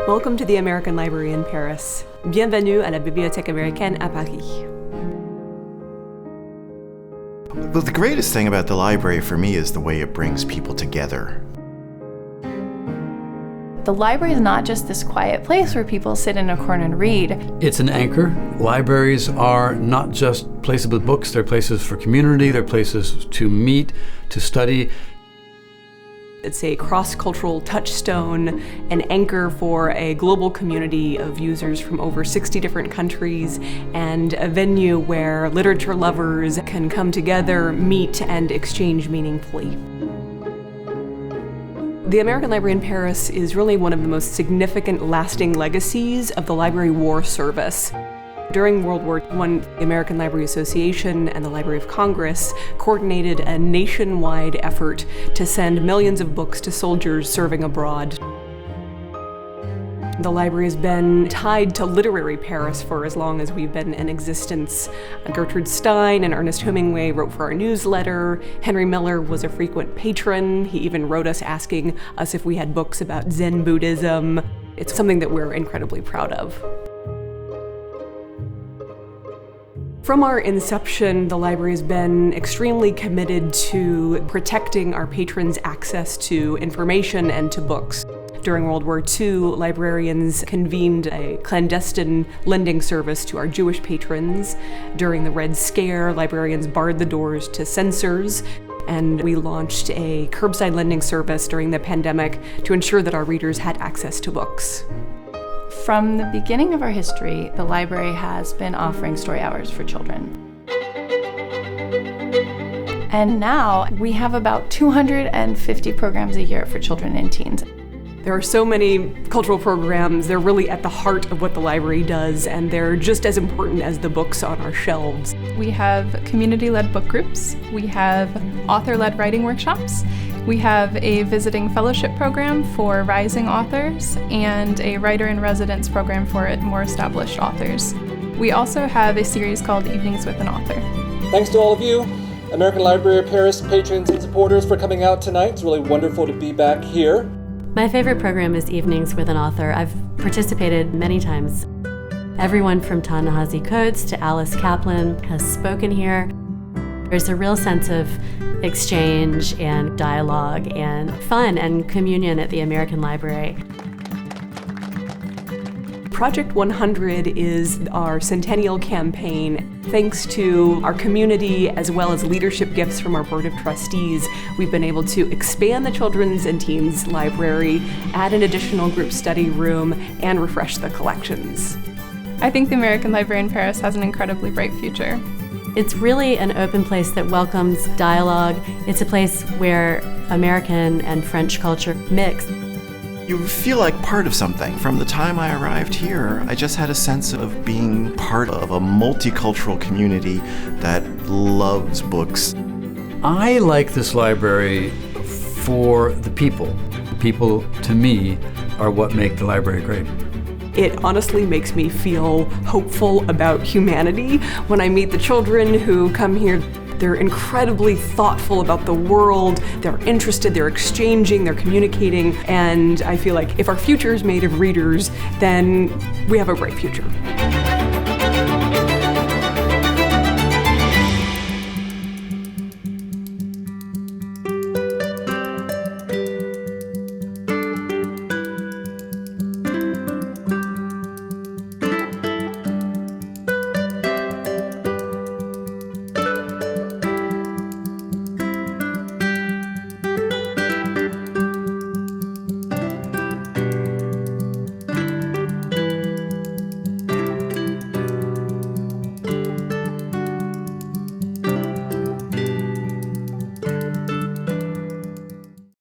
Welcome to the American Library in Paris. Bienvenue à la Bibliothèque américaine à Paris. Well, the greatest thing about the library for me is the way it brings people together. The library is not just this quiet place where people sit in a corner and read. It's an anchor. Libraries are not just places with books, they're places for community, they're places to meet, to study. It's a cross-cultural touchstone, an anchor for a global community of users from over 60 different countries, and a venue where literature lovers can come together, meet, and exchange meaningfully. The American Library in Paris is really one of the most significant lasting legacies of the Library War Service. During World War I, the American Library Association and the Library of Congress coordinated a nationwide effort to send millions of books to soldiers serving abroad. The library has been tied to literary Paris for as long as we've been in existence. Gertrude Stein and Ernest Hemingway wrote for our newsletter. Henry Miller was a frequent patron. He even wrote us asking us if we had books about Zen Buddhism. It's something that we're incredibly proud of. From our inception, the library has been extremely committed to protecting our patrons' access to information and to books. During World War II, librarians convened a clandestine lending service to our Jewish patrons. During the Red Scare, librarians barred the doors to censors, and we launched a curbside lending service during the pandemic to ensure that our readers had access to books. From the beginning of our history, the library has been offering story hours for children. And now we have about 250 programs a year for children and teens. There are so many cultural programs. They're really at the heart of what the library does, and they're just as important as the books on our shelves. We have community-led book groups. We have author-led writing workshops. We have a visiting fellowship program for rising authors and a writer-in-residence program for more established authors. We also have a series called Evenings with an Author. Thanks to all of you, American Library of Paris patrons and supporters, for coming out tonight. It's really wonderful to be back here. My favorite program is Evenings with an Author. I've participated many times. Everyone from Ta-Nehisi Coates to Alice Kaplan has spoken here. There's a real sense of exchange and dialogue and fun and communion at the American Library. Project 100 is our centennial campaign. Thanks to our community as well as leadership gifts from our Board of Trustees, we've been able to expand the Children's and Teens Library, add an additional group study room, and refresh the collections. I think the American Library in Paris has an incredibly bright future. It's really an open place that welcomes dialogue. It's a place where American and French culture mix. You feel like part of something. From the time I arrived here, I just had a sense of being part of a multicultural community that loves books. I like this library for the people. The people, to me, are what make the library great. It honestly makes me feel hopeful about humanity when I meet the children who come here. They're incredibly thoughtful about the world, they're interested, they're exchanging, they're communicating, and I feel like if our future is made of readers, then we have a bright future.